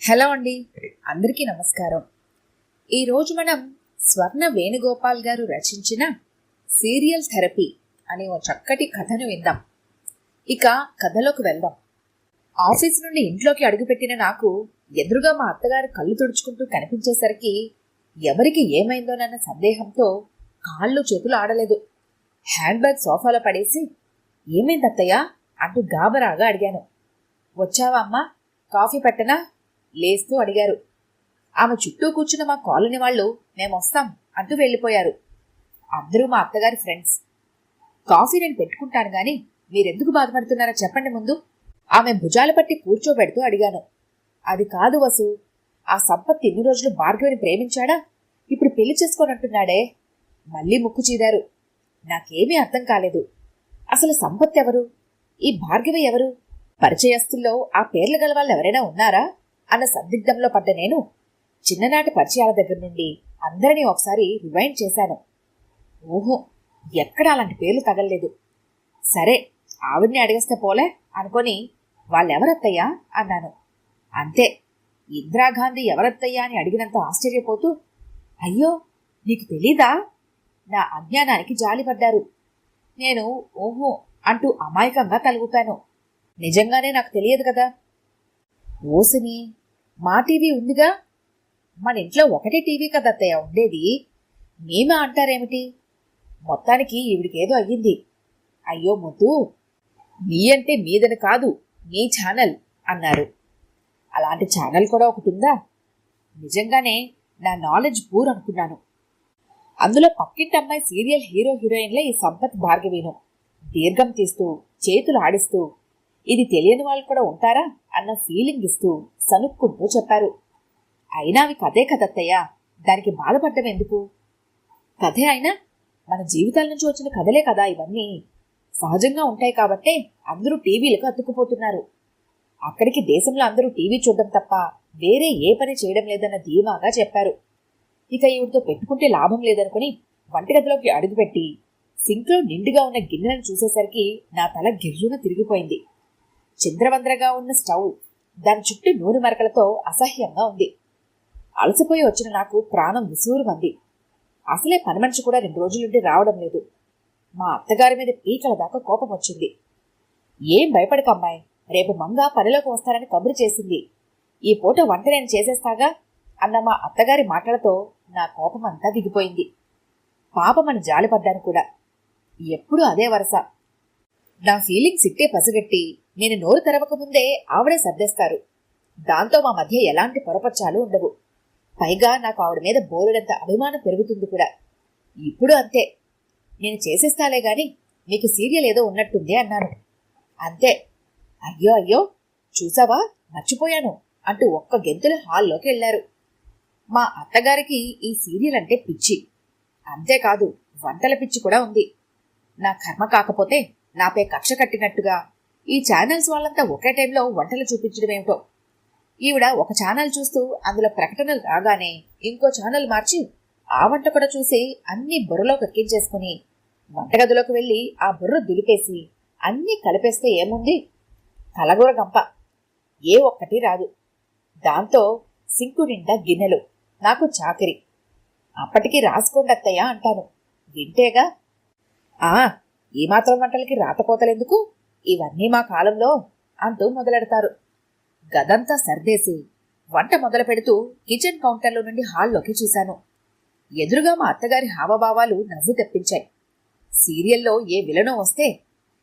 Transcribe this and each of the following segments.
Hello అండి, అందరికీ నమస్కారం. ఈరోజు మనం స్వర్ణ వేణుగోపాల్ గారు రచించిన సీరియల్ థెరపీ అనే ఓ చక్కటి కథను విందాం. ఇక కథలోకి వెళ్దాం. ఆఫీస్ నుండి ఇంట్లోకి అడుగుపెట్టిన నాకు ఎదురుగా మా అత్తగారు కళ్ళు తుడుచుకుంటూ కనిపించేసరికి ఎవరికి ఏమైందోనన్న సందేహంతో కాళ్ళు చేతులు ఆడలేదు. హ్యాండ్ బ్యాగ్ సోఫాలో పడేసి ఏమైంది అత్తయ్య అంటూ గాబరాగా అడిగాను. వచ్చావా అమ్మా, కాఫీ పెట్టనా లేస్తూ అడిగారు. ఆమె చుట్టూ కూర్చున్న మా కాలనీ వాళ్ళు మేమొస్తాం అంటూ వెళ్ళిపోయారు. అందరూ మా అత్తగారి ఫ్రెండ్స్. కాఫీ నేను పెట్టుకుంటాను గాని మీరెందుకు బాధపడుతున్నారో చెప్పండి ముందు, ఆమె భుజాల పట్టి కూర్చోబెడుతూ అడిగాను. అది కాదు వసు, ఆ సంపత్ ఇన్ని రోజులు భార్గవిని ప్రేమించాడా, ఇప్పుడు పెళ్లి చేసుకోనంటున్నాడే. మళ్ళీ ముక్కు చీదారు. నాకేమీ అర్థం కాలేదు. అసలు సంపత్ ఎవరు, ఈ భార్గవి ఎవరు, పరిచయస్తుల్లో ఆ పేర్లు గల వాళ్ళు ఎవరైనా ఉన్నారా అన్న సందిగ్ధంలో పడ్డ నేను చిన్ననాటి పరిచయాల దగ్గర నుండి అందరినీ ఒకసారి రివైండ్ చేశాను. ఓహో, ఎక్కడ అలాంటి పేర్లు తగలలేదు. సరే, ఆవిడ్ని అడిగేస్తే పోలే అనుకొని వాళ్ళెవరత్తయ్యా అన్నాను. అంతే, ఇందిరాగాంధీ ఎవరత్తయ్యా అని అడిగినంత ఆశ్చర్యపోతూ అయ్యో నీకు తెలీదా, నా అజ్ఞానానికి జాలిపడ్డారు. నేను ఓహో అంటూ అమాయకంగా తలుగుపాను. నిజంగానే నాకు తెలియదు కదా. ఓసిని, మా టీవీ ఉందిగా, మన ఇంట్లో ఒకటే టీవీ కదా అత్తయ్య ఉండేది, మేమే అంటారేమిటి, మొత్తానికి ఈవిడికేదో అయ్యింది. అయ్యో ముద్దు, మీ అంటే మీదని కాదు, మీ ఛానల్ అన్నారు. అలాంటి ఛానల్ కూడా ఒకటి ఉందా? నిజంగానే నా నాలెడ్జ్ పూర్ అనుకున్నాను. అందులో పక్కింటి అమ్మాయి సీరియల్ హీరో హీరోయిన్లే ఈ సంపత్ భార్గవిను. దీర్ఘం తీస్తూ చేతులు ఆడిస్తూ ఇది తెలియని వాళ్ళు కూడా ఉంటారా అన్న ఫీలింగ్ ఇస్తూ సనుక్కుంటూ చెప్పారు. అయినా అవి కథే కదత్తయ్యా, దానికి బాధపడ్డం ఎందుకు? కథే అయినా మన జీవితాల నుంచి వచ్చిన కథలే కదా ఇవన్నీ. సహజంగా ఉంటాయి కాబట్టే అందరూ టీవీలకు అతుక్కుపోతున్నారు. అక్కడికి దేశంలో అందరూ టీవీ చూడడం తప్ప వేరే ఏ పని చేయడం లేదన్న ధీమాగా చెప్పారు. ఇక ఈవిడితో పెట్టుకుంటే లాభం లేదనుకుని వంటగదిలోకి అడుగుపెట్టి సింక్లో నిండుగా ఉన్న గిన్నెలను చూసేసరికి నా తల గిర్రున తిరిగిపోయింది. చింద్రవంద్రగా ఉన్న స్టవ్, దాని చుట్టూ నూనె మరకలతో అసహ్యంగా ఉంది. అలసిపోయి వచ్చిన నాకు ప్రాణం విసూరుమంది. అసలే పని మనిషి కూడా 2 రోజులుండి రావడం లేదు. మా అత్తగారి మీద పీకల దాకా కోపం వచ్చింది. ఏం భయపడక అమ్మాయి, రేపు మంగా పనిలోకి వస్తారని కబురు చేసింది, ఈ పూట వంట నేను చేసేస్తాగా అన్న మా అత్తగారి మాటలతో నా కోపం అంతా దిగిపోయింది. పాపమని జాలిపడ్డాను కూడా. ఎప్పుడూ అదే వరస. నా ఫీలింగ్స్ ఇట్టే పసిగట్టి నేను నోరు తెరవకముందే ఆవిడే సర్దేస్తారు. దాంతో మా మధ్య ఎలాంటి పొరపచ్చాలు ఉండవు. పైగా నాకు ఆవిడ మీద బోలెడంత అభిమానం పెరుగుతుంది కూడా. ఇప్పుడు అంతే, నేను చేసేస్తాలే గాని మీకు సీరియల్ ఏదో ఉన్నట్టుంది అన్నాను. అంతే, అయ్యో అయ్యో చూసావా మర్చిపోయాను అంటూ ఒక్క గెంతుల హాల్లోకి వెళ్లారు. మా అత్తగారికి ఈ సీరియల్ అంటే పిచ్చి. అంతేకాదు వంటల పిచ్చి కూడా ఉంది. నా కర్మ కాకపోతే నాపై కక్ష కట్టినట్టుగా ఈ ఛానల్స్ వాళ్ళంతా ఒకే టైంలో వంటలు చూపించడం ఏమిటో. ఈవిడ ఒక ఛానల్ చూస్తూ అందులో ప్రకటనలు రాగానే ఇంకో ఛానల్ మార్చి ఆ వంట కూడా చూసి అన్ని బుర్రలో కక్కించేసుకుని వంటగదిలోకి వెళ్ళి ఆ బుర్ర దులిపేసి అన్నీ కలిపేస్తే ఏముంది, కలగూర గంప, ఏ ఒక్కటి రాదు. దాంతో సింకు నిండా గిన్నెలు, నాకు చాకరి. అప్పటికి రాసుకోండి అత్తయ్య అంటాను, వింటేగా. ఈ మాత్రం వంటలకి రాతపోతలెందుకు, ఇవన్నీ మా కాలంలో అంటూ మొదలెడతారు. గదంతా సర్దేసి వంట మొదలు పెడుతూ కిచెన్ కౌంటర్లో నుండి హాల్లోకి చూశాను. ఎదురుగా మా అత్తగారి హావభావాలు నవ్వు తెప్పించాయి. సీరియల్లో ఏ విలనో వస్తే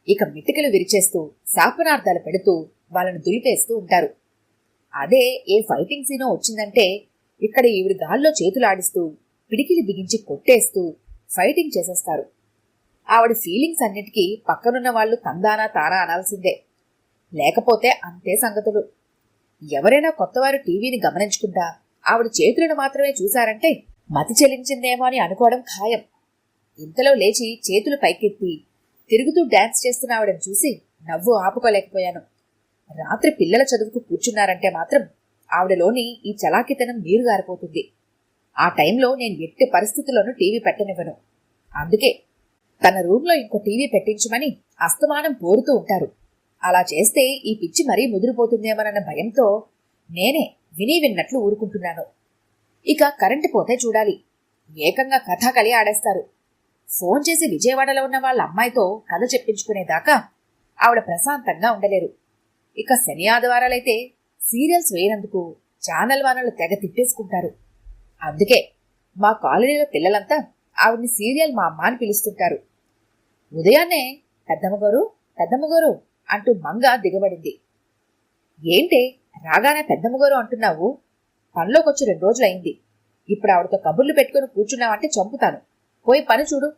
ఇక మిటికలు విరిచేస్తూ శాపనార్థాలు పెడుతూ వాళ్ళను దులిపేస్తూ ఉంటారు. అదే ఏ ఫైటింగ్ సీనో వచ్చిందంటే ఇక్కడ ఈవిడి గాల్లో చేతులాడిస్తూ పిడికిలి బిగించి కొట్టేస్తూ ఫైటింగ్ చేసేస్తారు. ఆవిడ ఫీలింగ్స్ అన్నిటికీ పక్కనున్న వాళ్ళు తందానా తానా అనాల్సిందే. లేకపోతే అంతే సంగతులు. ఎవరైనా కొత్తవారు టీవీని గమనించుకుంటా ఆవిడ చేతులను మాత్రమే చూశారంటే మతి చెలించిందేమో అని అనుకోవడం ఖాయం. ఇంతలో లేచి చేతులు పైకెత్తి తిరుగుతూ డాన్స్ చేస్తున్న ఆవిడని చూసి నవ్వు ఆపుకోలేకపోయాను. రాత్రి పిల్లల చదువుకు కూర్చున్నారంటే మాత్రం ఆవిడలోని ఈ చలాకితనం నీరు గారిపోతుంది. ఆ టైంలో నేను ఎట్టి పరిస్థితుల్లోనూ టీవీ పెట్టనివ్వను. అందుకే తన రూమ్లో ఇంకో టీవీ పెట్టించమని అస్తమానం కోరుతూ ఉంటారు. అలా చేస్తే ఈ పిచ్చి మరీ ముదిరిపోతుందేమోనన్న భయంతో నేనే విని విన్నట్లు ఊరుకుంటున్నాను. ఇక కరెంటు పోతే చూడాలి. ఏకంగా కథాకళి ఆడేస్తారు. ఫోన్ చేసి విజయవాడలో ఉన్న వాళ్ళ అమ్మాయితో కథ చెప్పించుకునేదాకా ఆవిడ ప్రశాంతంగా ఉండలేరు. ఇక శని ఆదివారాలైతే సీరియల్స్ వేయనందుకు ఛానల్ వానలు తెగ తిట్టేసుకుంటారు. అందుకే మా కాలనీలో పిల్లలంతా ఆవిడ్ని సీరియల్ మా అమ్మ అని పిలుస్తుంటారు. ఉదయాన్నే పెద్దమ్మగారు అంటూ మంగ దిగబడింది. ఏంటే రాగానే పెద్దమ్మగారు అంటున్నావు? పనిలోకొచ్చి 2 రోజులైంది. ఇప్పుడు ఆవిడతో కబుర్లు పెట్టుకుని కూర్చున్నావంటే చంపుతాను. పోయి పని చూడు.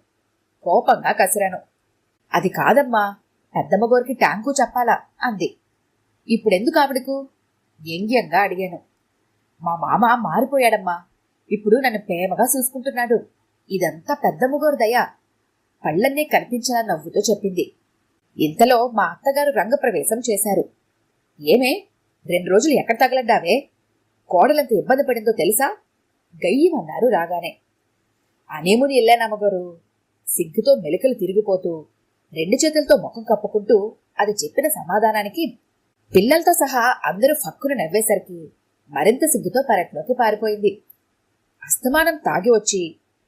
కోపంగా కసిరాను. అది కాదమ్మా, పెద్దమ్మగారికి ట్యాంకు చెప్పాలా అంది. ఇప్పుడెందుకు ఆవిడకు? వ్యంగ్యంగా అడిగాను. మా మామ మారిపోయాడమ్మా. ఇప్పుడు నన్ను ప్రేమగా చూసుకుంటున్నాడు. ఇదంతా పెద్దమ్మగారు దయ. పళ్ళన్నీ కనిపించేలా నవ్వుతో చెప్పింది. ఇంతలో మా అత్తగారు రంగప్రవేశం చేశారు. ఏమే 2 రోజులు ఎక్కడ తగలడ్డావే? కోడలంత ఇబ్బంది పడిందో తెలుసా? గయ్యమన్నారు రాగానే. అనేముని వెళ్ళానమ్మగారు. సిగ్గుతో మెలికలు తిరిగిపోతూ 2 చేతులతో ముఖం కప్పుకుంటూ అది చెప్పిన సమాధానానికి పిల్లలతో సహా అందరూ ఫక్కును నవ్వేసరికి మరింత సిగ్గుతో పెరట్లోకి పారిపోయింది. అస్తమానం తాగి వచ్చి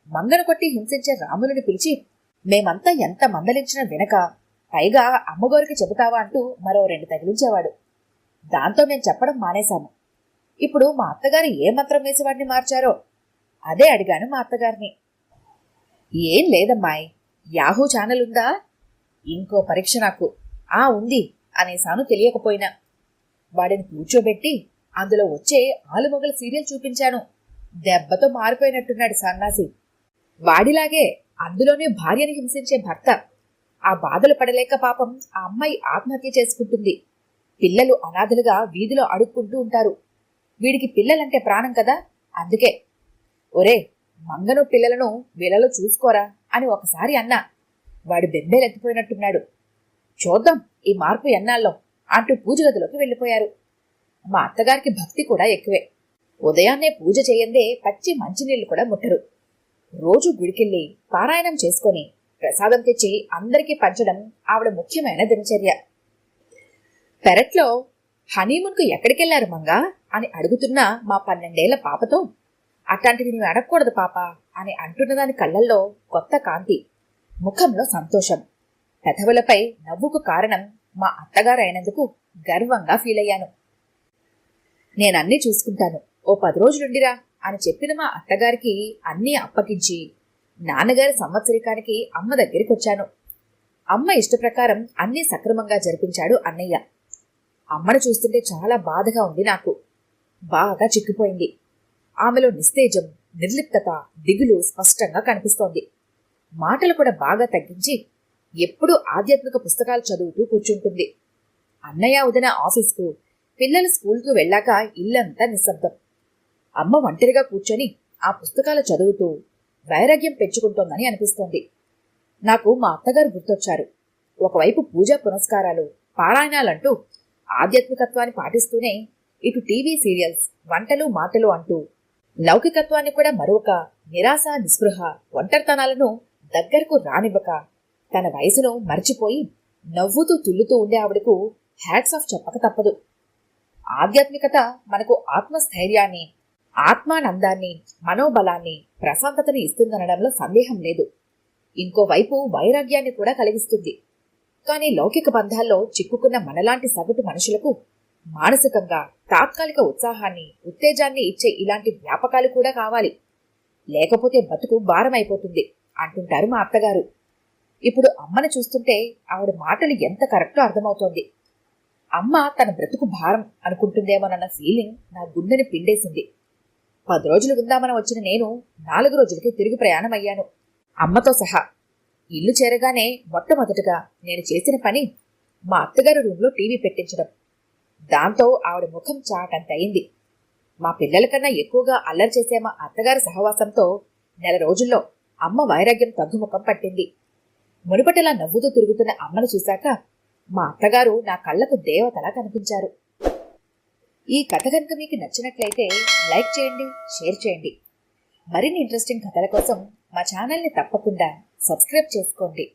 మంగను కొట్టి హింసించే రాములని పిలిచి మేమంతా ఎంత మందలించినా వినక పైగా అమ్మగారికి చెబుతావా అంటూ మరో 2 తగిలించేవాడు. దాంతో మేం చెప్పడం మానేశాము. ఇప్పుడు మా అత్తగారు ఏ మంత్రం వేసి వాడిని మార్చారో అదే అడిగాను మా అత్తగారిని. ఏం లేదమ్మాయి, యాహూ ఛానల్ ఉందా? ఇంకో పరీక్ష నాకు. ఉంది అనేసాను తెలియకపోయినా. వాడిని కూర్చోబెట్టి అందులో వచ్చే ఆలుమొగల సీరియల్ చూపించాను. దెబ్బతో మారిపోయినట్టున్నాడు సన్నాసి. వాడిలాగే అందులోనే భార్యని హింసించే భర్త. ఆ బాధలు పడలేక పాపం ఆ అమ్మాయి ఆత్మహత్య చేసుకుంటుంది. పిల్లలు అనాథలుగా వీధిలో అడుక్కుంటూ ఉంటారు. వీడికి పిల్లలంటే ప్రాణం కదా, అందుకే. ఒరే, మంగను పిల్లలను వీళ్ళలో చూసుకోరా అని ఒకసారి అన్నా. వాడు బెంబేలెత్తిపోయినట్టున్నాడు. చూద్దాం ఈ మార్పు ఎన్నాళ్ళో అంటూ పూజ గదిలోకి వెళ్ళిపోయారు. మా అత్తగారికి భక్తి కూడా ఎక్కువే. ఉదయాన్నే పూజ చేయందే పచ్చి మంచినీళ్లు కూడా ముట్టరు. రోజు గుడికెళ్ళి పారాయణం చేసుకుని ప్రసాదం తెచ్చి అందరికీ పంచడం ఆవిడ ముఖ్యమైన దినచర్య. పెరట్లో హనీమూన్కు ఎక్కడికెళ్లారు మంగా అని అడుగుతున్న మా 12 ఏళ్ల పాపతో అట్లాంటివి నీవు అడగకూడదు పాప అని అంటున్నదాని కళ్ళల్లో కొత్త కాంతి, ముఖంలో సంతోషం, పెదవులపై నవ్వుకు కారణం మా అత్తగారైనందుకు గర్వంగా ఫీల్ అయ్యాను. నేనన్నీ చూసుకుంటాను, ఓ 10 రోజులుండిరా అని చెప్పిన మా అత్తగారికి అన్నీ అప్పగించి నాన్నగారి సంవత్సరికానికి అమ్మ దగ్గరికి వచ్చాను. అమ్మ ఇష్టప్రకారం అన్నీ సక్రమంగా జరిపించాడు అన్నయ్య. అమ్మను చూస్తుంటే చాలా బాధగా ఉంది నాకు. బాగా చిక్కిపోయింది. ఆమెలో నిస్తేజం, నిర్లిప్తత, దిగులు స్పష్టంగా కనిపిస్తోంది. మాటలు కూడా బాగా తగ్గించి ఎప్పుడూ ఆధ్యాత్మిక పుస్తకాలు చదువుతూ కూర్చుంటుంది. అన్నయ్య వదిన ఆఫీస్కు, పిల్లలు స్కూల్కు వెళ్ళాక ఇల్లంతా నిశ్శబ్దం. అమ్మ ఒంటరిగా కూర్చొని ఆ పుస్తకాలు చదువుతూ వైరాగ్యం పెంచుకుంటోందని అనిపిస్తోంది. నాకు మా అత్తగారు గుర్తొచ్చారు. ఒకవైపు పూజా పునస్కారాలు, పారాయణాలంటూ ఆధ్యాత్మికత్వాన్ని పాటిస్తూనే ఇటు టీవీ సీరియల్స్, వంటలు మాటలు అంటూ లౌకికత్వాన్ని కూడా మరొక నిరాశ, నిస్పృహ, ఒంటరితనాలను దగ్గరకు రానివ్వక తన వయసును మర్చిపోయి నవ్వుతూ తుల్లుతూ ఉండే ఆవిడకు హ్యాట్స్ ఆఫ్ చెప్పక తప్పదు. ఆధ్యాత్మికత మనకు ఆత్మస్థైర్యాన్ని, ఆత్మానందాన్ని, మనోబలాన్ని, ప్రశాంతతని ఇస్తుందనడంలో సందేహం లేదు. ఇంకోవైపు వైరాగ్యాన్ని కూడా కలిగిస్తుంది. కానీ లౌకిక బంధాల్లో చిక్కుకున్న మనలాంటి సగటు మనుషులకు మానసికంగా తాత్కాలిక ఉత్సాహాన్ని, ఉత్తేజాన్ని ఇచ్చే ఇలాంటి వ్యాపకాలు కూడా కావాలి. లేకపోతే బతుకు భారమైపోతుంది అంటుంటారు మా అత్తగారు. ఇప్పుడు అమ్మను చూస్తుంటే ఆవిడ మాటలు ఎంత కరెక్టో అర్థమవుతోంది. అమ్మ తన బ్రతుకు భారం అనుకుంటుందేమోనన్న ఫీలింగ్ నా గుండెని పిండేసింది. 10 రోజులు ఉందామని వచ్చిన నేను 4 రోజులకి తిరిగి ప్రయాణం అయ్యాను, అమ్మతో సహా. ఇల్లు చేరగానే మొట్టమొదటగా నేను చేసిన పని మా అత్తగారి రూంలో టీవీ పెట్టించడం. దాంతో ఆవిడ ముఖం చాటంత అయింది. మా పిల్లల కన్నా ఎక్కువగా అల్లరి చేసే మా అత్తగారి సహవాసంతో 4 రోజుల్లో అమ్మ వైరాగ్యం తగ్గుముఖం పట్టింది. మునుపటిలా నవ్వుతూ తిరుగుతున్న అమ్మను చూశాక మా అత్తగారు నా కళ్లకు దేవతలా కనిపించారు. ఈ కథ కనుక మీకు నచ్చినట్లయితే లైక్ చేయండి, షేర్ చేయండి. మరిన్ని ఇంట్రెస్టింగ్ కథల కోసం మా ఛానల్ని తప్పకుండా సబ్స్క్రైబ్ చేసుకోండి.